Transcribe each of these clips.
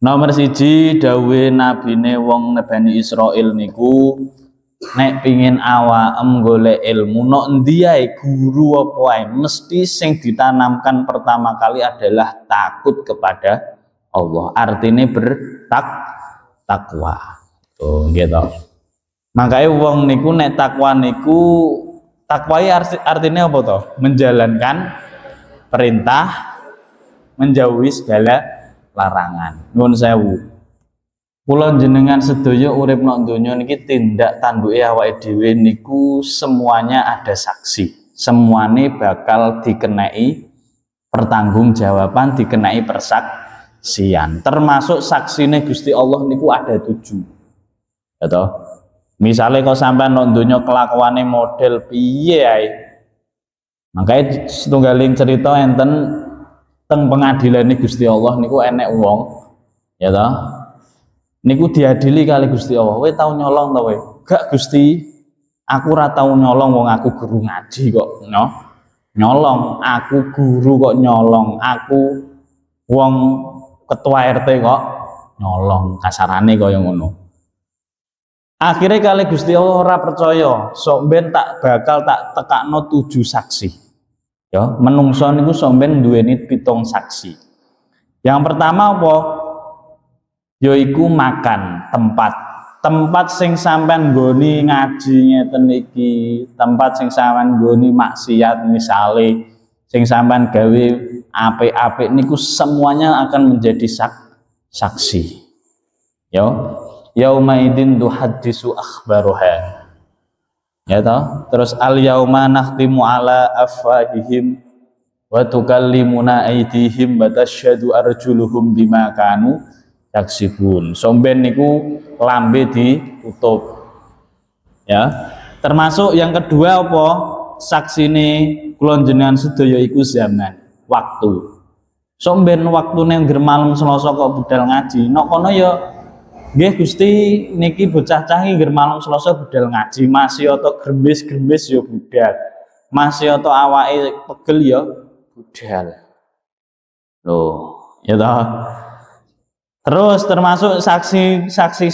Nomor siji dawuhe nabine wong Bani Israil niku nek pingin awakem golek ilmu nok endi ae guru apa ae mesti sing ditanamkan pertama kali adalah takut kepada Allah. Artinya takwa. Oh, gitu. Makanya wong niku nek takwa niku takwai artinya apa toh? Menjalankan perintah, menjauhi segala larangan. Nuwun sewu. Kula jenengan sedaya urip nang donya niki tindak tanduke awake dhewe niku semuanya ada saksi. Semuanya bakal dikenai pertanggungjawaban, dikenai persaksian. Termasuk saksine Gusti Allah niku ada 7. Ya toh? Misale kok sampean nang donya kelakuane model piye ae. Makanya setunggaling cerita enten teng pengadilan Gusti Allah niku enek wong ya toh niku diadili kali Gusti Allah, kowe tau nyolong to kowe? Gak Gusti, aku ora tau nyolong, wong aku guru ngaji kok nyolong, aku guru kok nyolong, aku wong ketua RT kok nyolong, kasarane kaya ngono. Akhirnya kali Gusti Allah ora percaya, sok ben tak bakal tak tekakno 7 saksi. Ya, menungso niku sampeyan duweni 7 saksi. Yang pertama apa? Yaiku makan, tempat sing sampean nggoni ngaji ngeten iki, tempat sing sampean nggoni maksiat misale, sing sampean gawe apik-apik niku semuanya akan menjadi saksi. Ya, yaumaidin tuhaddisu akhbaruha. Ya toh, terus al yauma nakhtimu ala afwahihim wa tukallimuna aydihim wa tasyhadu arjuluhum bima kanu yaksibun. Somben niku lambe ditutup. Ya. Termasuk yang kedua apa? Saksine kula jenengan sedaya iku zaman, waktu. Somben waktune ngger malam Selasa kok budal ngaji. Nok kono ya nggih Gusti niki bocah cah iki ngger malam Selasa budal ngaji, masih oto grembes-grembes ya budal. Masih oto awake pegel ya budal. Loh, ya toh. Terus termasuk saksi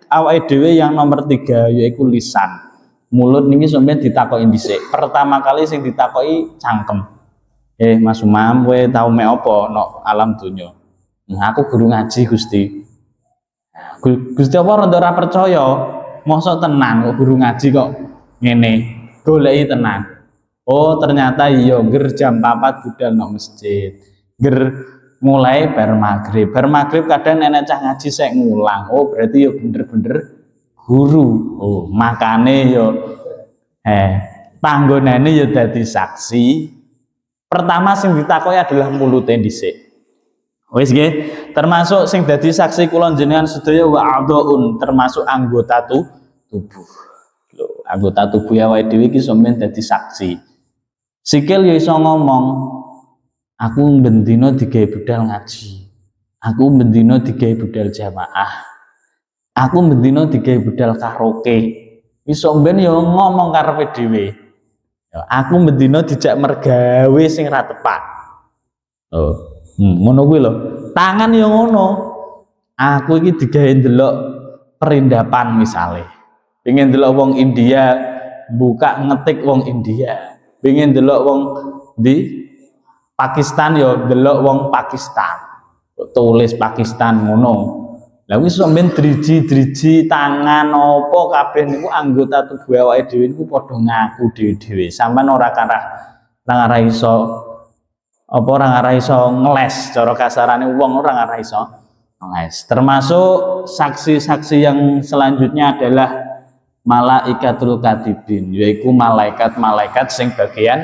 awake dhewe yang nomor 3 yaiku lisan. Mulut niki sampeyan ditakoki dhisik. Pertama kali sing ditakoki cangkem. Mas Umam kowe tau mek apa nok alam donya? Nah, aku guru ngaji Gusti. Gusti apa rada ora percaya, mosok tenan kok guru ngaji kok ngene, goleki tenan. Oh, ternyata iya ger jam 4 budal nang masjid. Ger mulai bar maghrib. Bar maghrib kadang nenek cah ngaji sek ngulang. Oh, berarti ya bener-bener guru. Oh, makane ya panggonane ya dadi saksi. Pertama sing ditakoki adalah mulute dhisik. Wis nggih, termasuk sing dadi saksi kula jenengan sedaya wa a'dhaun, termasuk anggota tubuh. Lho, anggota tubuh awake dhewe iki sampeyan dadi saksi. Sikil ya iso ngomong, aku bendina digawe budal ngaji. Aku bendina digawe budal jamaah. Aku bendina digawe budal karaoke. Iso sampeyan ya ngomong karepe dhewe. Ya, aku bendina dijak mergawe sing ra tepak. Oh. Ngono kuwi lho. Tangan ya ngono. Aku iki digawe ndelok perindapan misale. Pengen ndelok wong India buka ngetik wong India. Pengen ndelok wong di Pakistan ya ndelok wong Pakistan. Tulis Pakistan ngono. Lah wis sampeyan driji-driji tangan apa kabeh niku anggota tubuh awake dhewe niku padha ngaku dhewe-dhewe. Sampeyan ora iso apa orang ora iso ngeles, cara kasarane wong orang ora iso ngeles. Termasuk saksi-saksi yang selanjutnya adalah malaikatul katibin, yaitu malaikat-malaikat sing bagian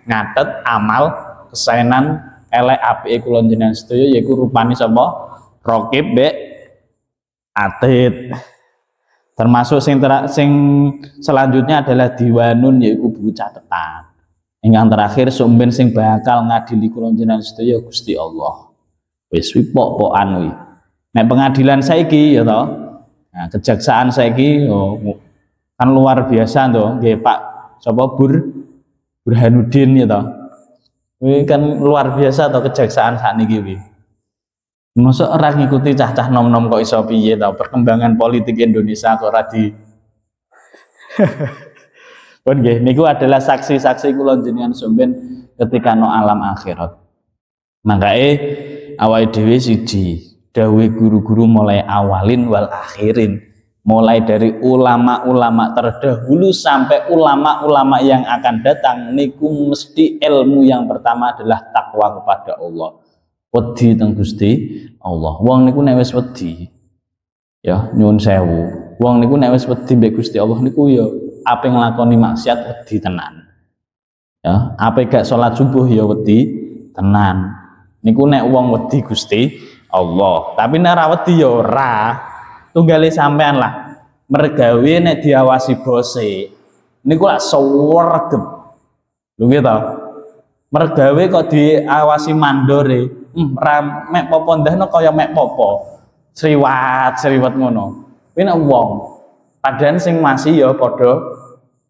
ngatet amal kesaenan elek apike kula jenengan sedaya, yaiku rupane sapa? Raqib mbek atid. Termasuk sing selanjutnya adalah diwanun, yaitu buku catatan. Yang terakhir sumben sing bakal ngadili kula jenengan sedaya Gusti Allah. Wis pok-pokan kuwi. Nek pengadilan saiki ya toh. Nah, kejaksaan saiki kan luar biasa toh, nggih Pak sapa Burhanuddin ya toh. Kuwi kan luar biasa toh kejaksaan sakniki kuwi. Mosok ora ngikuti cah-cah nom-nom kok iso piye ta perkembangan politik Indonesia kok ora di pun nggih niku adalah saksi-saksi kula jenengan sampeyan ketika no alam akhirat. Makanya awake dhewe siji dawuh guru-guru mulai awalin wal akhirin, mulai dari ulama-ulama terdahulu sampai ulama-ulama yang akan datang niku mesti ilmu yang pertama adalah takwa kepada Allah. Wedi teng Gusti Allah. Wong niku nek wis wedi ya nyuwun sewu. Wong niku nek wis wedi mbek Gusti Allah niku ya ape nglakoni maksiat wedi tenan. Ya, ape gak salat subuh ya wedi tenan. Niku nek wong wedi Gusti Allah. Tapi nek ora wedi ya ora. Tunggale sampean lah. Mergawe nek diawasi bose. Niku lak swergep. Lho nggih to. Mergawe kok diawasi mandore. Mek popo ndahno kaya mek popo sriwat ngono kuwi nek wong padahal sing masih ya padha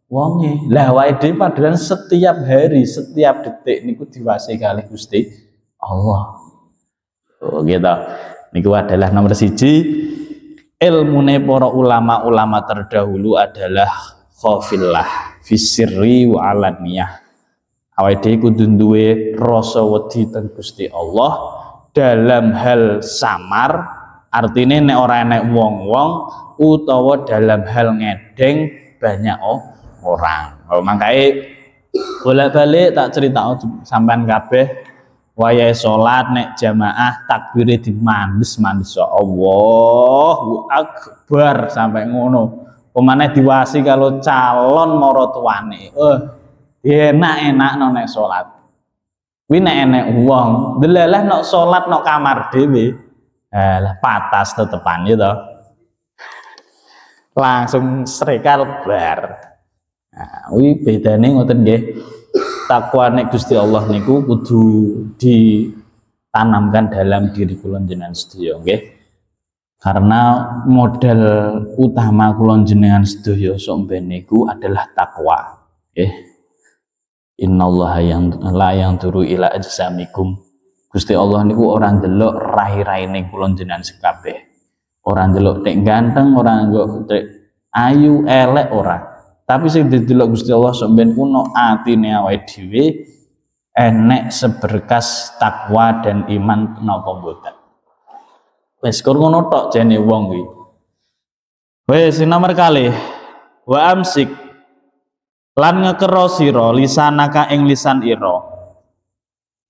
wonge lah awake dhewe padahal setiap hari setiap detik niku diwasi kalih Gusti Allah. Oh gitu. Niku adalah nomor siji ilmune para ulama-ulama terdahulu adalah khafillah fisirri wa alaniyah. Awake dhewe kudu duwe rasa wedi teng Gusti Allah dalam hal samar, artine nek ora enek wong-wong utawa dalam hal ngedeng banyak orang. Oh, makanya bolak-balik tak cerita sampean kabeh wayahe salat nek jamaah takbire dimandes-mandes Allahu Akbar sampai ngono. Pemane diwasi kalau calon maratuwane. Enak-enak no nek salat. Kuwi nek enek wong, delalah nek salat nek kamar dhewe, lah patas tetepan ya to. Langsung srekal bar. Nah, kuwi bedane ngoten nggih. Takwa nek Gusti Allah niku kudu ditanamkan dalam diri kula jenengan sedaya nggih. Karena modal utama kula jenengan sedaya sok ben niku adalah takwa. Nggih. Innallaha yang turu ila ajsamikum. Gusti Allah niku orang delok rai-raine kula jenengan sekabeh. Orang delok tek ganteng, orang delok tek ayu, elek ora. Tapi sing didelok Gusti Allah sampeyan kuno atine awake dhewe enek seberkas takwa dan iman napa mboten. Wis kur ngono tok jane wong kuwi. Wis nomor kalih wa amsik lan ngekero sira lisanaka ing lisan ira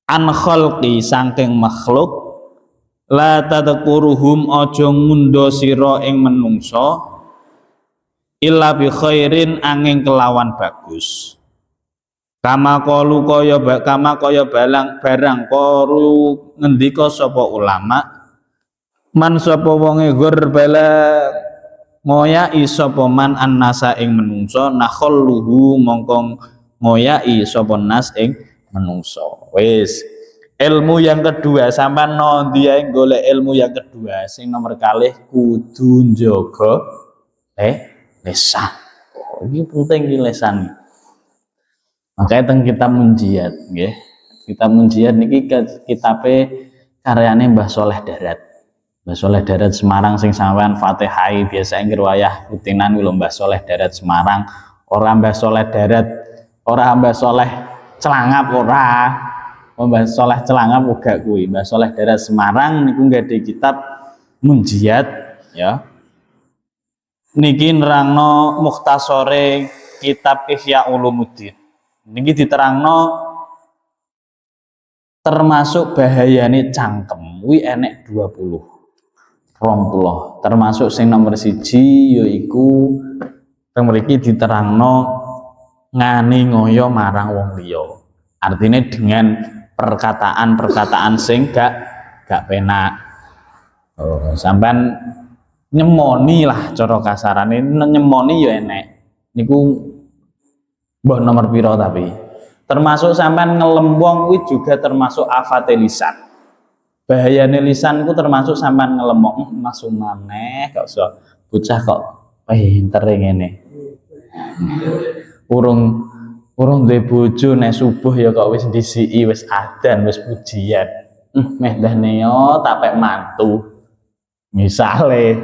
an khalqi saking makhluk la tadkuruhum aja ngundha sira ing menungso illa bi khairin angin kelawan bagus kama kaya barang koru ngendika sapa ulama man sapa wonge gur bala ngoyai sapa man annasa ing menungso nakhalluhu mongkong ngoyai sapa nas ing menungso. Wis ilmu yang kedua sampean nondi ae golek ilmu yang kedua sing nomor kalih kudu njaga lisan. Iki penting iki lisan. Makanya teng kitab Munjiat nggih. Kitab Munjiat niki kitabe karyane Mbah Soleh Darat. Mbah Soleh Darat Semarang sing sampean Fatihai biasa ngriwayah rutinan lho Mbah Soleh Darat Semarang, ora Mbah Soleh Darat, ora Mbah Soleh Celangap ora. Mbah Soleh Celangap uga kuwi. Mbah Soleh Darat Semarang niku nggade kitab Munjiat ya. Niki nerangno mukhtasore kitab Ihya Ulumuddin. Niki diterangno termasuk bahayane cangkem kuwi enek 20. Termasuk sing nomor siji yaiku teng mriki diterangno ngani ngoyo marang wong liya. Artinya dengan perkataan sing gak penak. Sampean nyemoni lah cara kasarane nyemoni ya enek. Niku mbah nomor pira tapi termasuk sampean ngelempong kuwi juga termasuk afate lisan. Bahayane lisan ku termasuk sampean ngelemok masuk maneh gak usah bocah kok pinter ngene. Urung duwe bojo nek subuh ya kok wis ndisiki wis adzan wis pujian. meh dahne yo tak pek mantu. Misale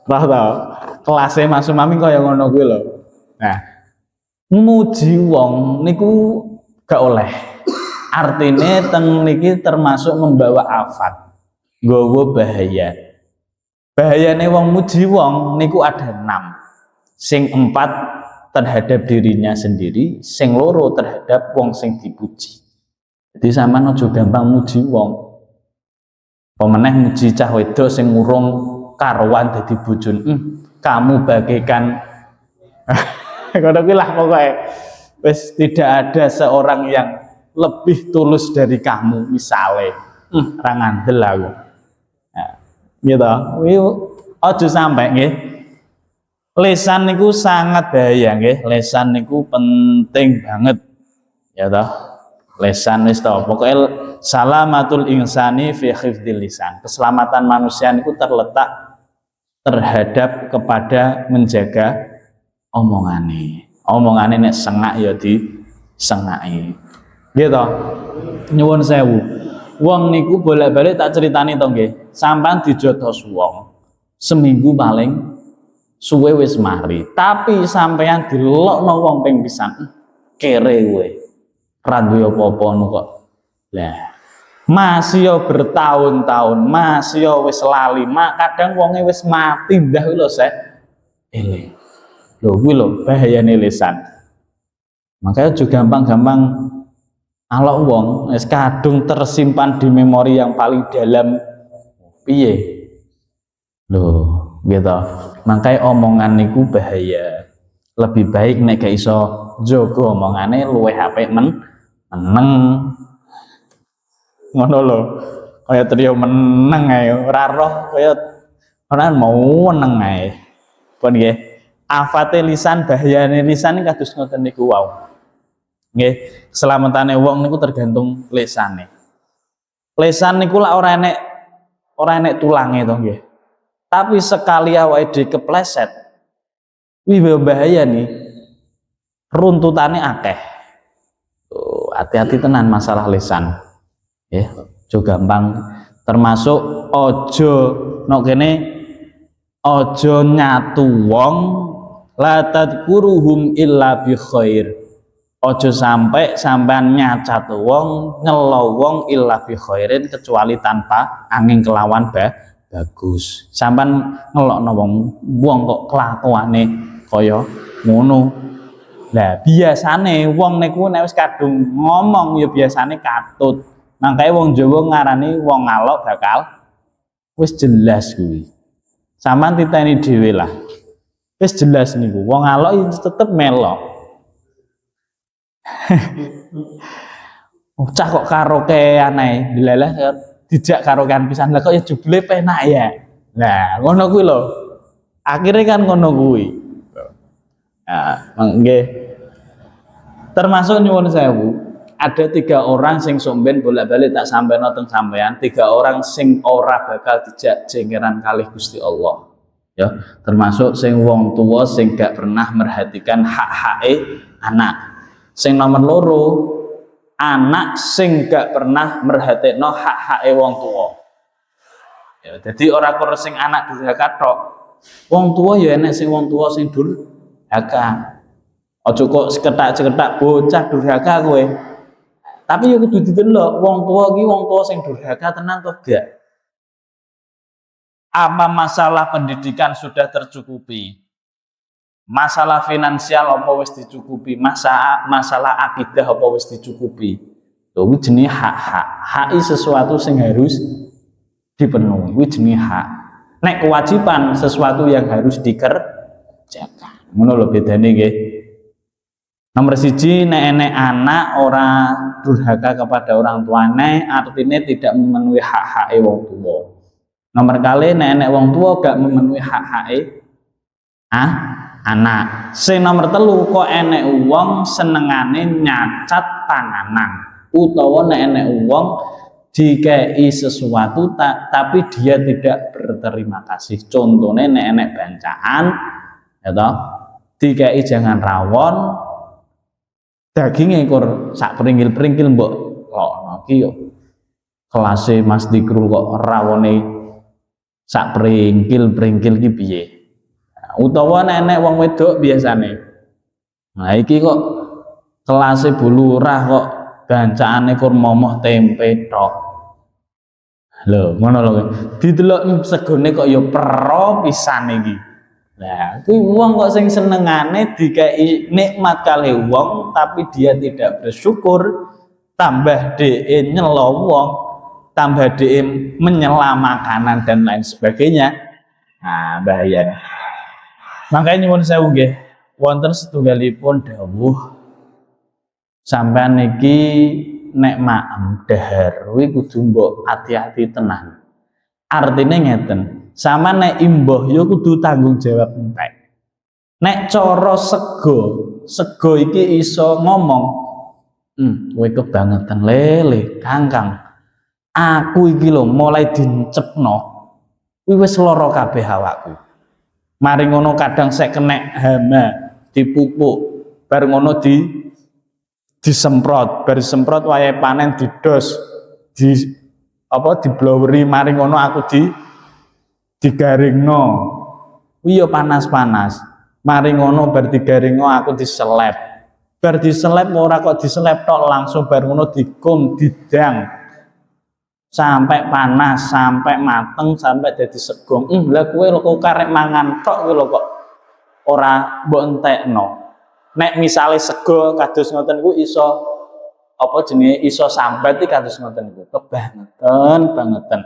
roh to, kelasé Mas Sumami kaya ngono kuwi lho. Nah, muji wong niku gak oleh. Artine teng niki termasuk membawa afat. Nggawa bahaya. Bahayane wong muji wong niku ada 6. Sing 4 terhadap dirinya sendiri, sing loro terhadap wong sing dipuji. Jadi sampean aja gampang muji wong. Pemeneh muji cah wedok sing urung karuan dadi bojone. Kamu bagaikan ngono kuwi lah pokoke. Wis tidak ada seorang yang lebih tulus dari kamu misale. Ra ngandel aku. Nah, gitu. Kuwi aja sampe nggih. Lesan niku sangat bahaya nggih. Lesan niku penting banget. Ya toh. Lesan wis to. Pokoke salamatul insani fi hifdzil lisan. Keselamatan manusia niku terletak terhadap kepada menjaga omongane. Omongane nek sengak ya disengaki. Nggih to. Nyuwun sewu. Wong niku bolak-balik tak ceritani to nggih. Sampeyan dijotos wong. Seminggu paling suwe wis mari, tapi sampeyan dilokno wong ping pisan kere kowe ra duwe apa-apa kok. Lah masih bertahun-tahun masih wis lali, kadang wonge wis mati ndah lho sek eling lho kuwi lho bahayane lisan. Makanya juga gampang-gampang alok wong wis kadung tersimpan di memori yang paling dalam piye lho gitu. Makanya omongan niku bahaya. Lebih baik nek gak iso jaga omongane luwih apik meneng. Ngono lho. Kaya trio meneng ae ora roh kaya ora mau meneng ae. Pun nggih. Afate lisan, bahayane lisan kados ngoten niku wau. Nggih, keselamatane wong niku tergantung lisane. Lisan niku lak ora enek tulange to nggih. Tapi sekali awake dhewe kepleset, kuwi bahaya nih. Runtutannya akeh. Hati-hati tenan masalah lisan. Ya, juga gampang termasuk ojo nok kene ojo nyatu wong la tadkuruhum illa bi khair. Ojo sampai sampean nyacat wong, nyelo wong illa bi khairin kecuali tanpa angin kelawan bagus. Sampean ngelokno wong kok kelakuane kaya ngono. Lah biasane wong niku nek wis kadung ngomong ya biasane katut. Makanya wong Jawa ngarani wong ngalok bakal wis jelas kuwi. Sampean titeni dhewe lah. Wis jelas niku wong ngalok ya tetep melok. Cah kok karaokean ae. Dilalah dijak karaokean pisan lah kok ya jebule penak ya. Nah, ngono kuwi lho. Akhirnya kan ngono kuwi. Nah, nggih. Termasuk nyuwun sewu, ada 3 orang sing somben bolak-balik tak sampeno teng sampean, 3 orang sing ora bakal dijak jengkeran kalih Gusti Allah. Ya, termasuk sing wong tua sing gak pernah merhatikan hak-hake anak. Sing nomor loro, anak sing gak pernah merhatekno hak-hake wong tua. Ya, jadi ora kok sing anak durhaka tok. Wong tua ya enek sing wong tua sing durhaka. Aja kok seketak-seketak bocah durhaka kowe. Tapi ya kudu didelok wong tua iki wong tua sing durhaka tenan to gak? Apa masalah pendidikan sudah tercukupi? Masalah finansial apa wis dicukupi? Masalah akidah apa wis dicukupi? Lho kuwi jenenge hak-hak. Hak sesuatu sing harus dipenuhi. Kuwi jenenge hak. Nek kewajiban sesuatu yang harus dikerjakan. Ngono lho bedane nggih. Nomor 1, nek enek anak ora durhaka kepada orang tuane, artinya tidak memenuhi hak-hak wong tua. Nomor kali nek enek wong tua gak memenuhi hak-hak anak. Sing nomor 3 kok enek wong senengane nyacat panganan, utawa nek enek wong dikei sesuatu tapi dia tidak berterima kasih. Contohnya nek enek bancaan, ya toh, dikei jangan rawon, daging ekor sak peringgil-peringgil mbok lokno ki yo Kelase Mas Dikrul kok rawone sak pringkil ki piye. Utawa nenek wong wedok biasane. Nah iki kok kelase Bu Lurah kok bancane kur momoh tempe tok. Lho, ngono lho. Didelok segone kok ya pero pisan iki. Nah, kuwi wong kok sing senengane dikai nikmat kali wong tapi dia tidak bersyukur, tambah dhek nyelo wong, tambah dhek menyela makanan dan lain sebagainya. Nah, bahaya. Makanya nyuwun sewu nggih, wonten setunggalipun dawuh sampean niki nek maem dahar kuwi kudu mbok ati-ati tenan. Artine ngeten, sama nek imbuh ya kudu tanggung jawab entek. Nek cara sego iki iso ngomong, kowe kebangetan lele, Kangkang. Aku iki lho mulai dincepno, kuwi wis lara kabeh awakku. Mari ngono kadang sek kenek hama, dipupuk, bar ngono disemprot, bar disemprot wayahe panen didos, dibloweri, mari ngono aku digaringno. Kuwi ya panas-panas. Mari ngono bar digaringno aku diselep. Bar diselep ora kok diselep tok langsung bar ngono dikum, didang. Sampai panas, sampai mateng, sampai dadi segong. Lah kowe lho kok karek mangan tok kowe lho kok ora mbok entekno. Nek misale sego kados ngoten ku iso iso sambat iki kados ngoten niku. Kebangetan.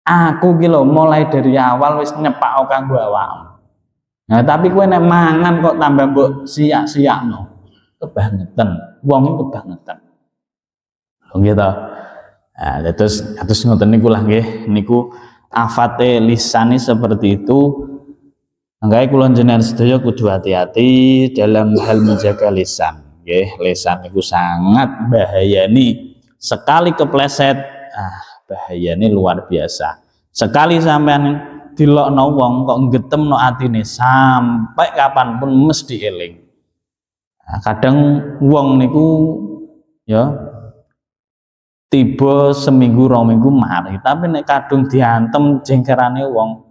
Aku ki lho mulai dari awal wis nyepakno kanggo awakmu. Nah, tapi kowe nek mangan kok tambah mbok siyak-siyakno. Kebangetan. Wong iki kebangetan. Lho nggih ta. Nah, terus ngoten niku lah nggih, niku afate lisani seperti itu. Anggae kula jenengan sedaya kudu hati-hati dalam hal menjaga lisan, nggih. Lisan niku sangat bahayani. Sekali kepleset, bahayane luar biasa. Sekali sampean dilokno wong kok nggetemno atine sampai kapanpun mesti eling. Nah, kadang wong niku ya tiba seminggu 2 minggu mari, tapi nek kadung diantem jengkerane wong,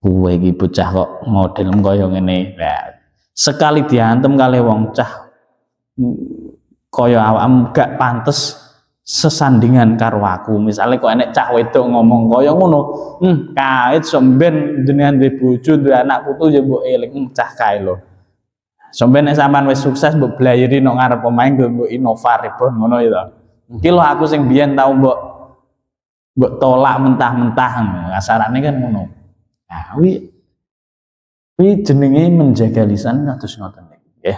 kowe iki bocah kok model kaya ngene. Nah, sekali diantem kali wong cah kaya awakmu gak pantes sesandingan karo aku. Misale kok enek cah wedok ngomong kaya ngono, kait somben jenengan duwe bojo, duwe anak putu ya mbok eling, cah kae lho. Sampai nek sampean wis sukses mbok blayeri nang ngarep pemain mbok Innova Reborn ngono ya to. Iki lho aku sing biyen tau mbok tolak mentah-mentah, kasarane kan ngono. Nah, kuwi jenenge menjaga lisan kados ngoten nggih.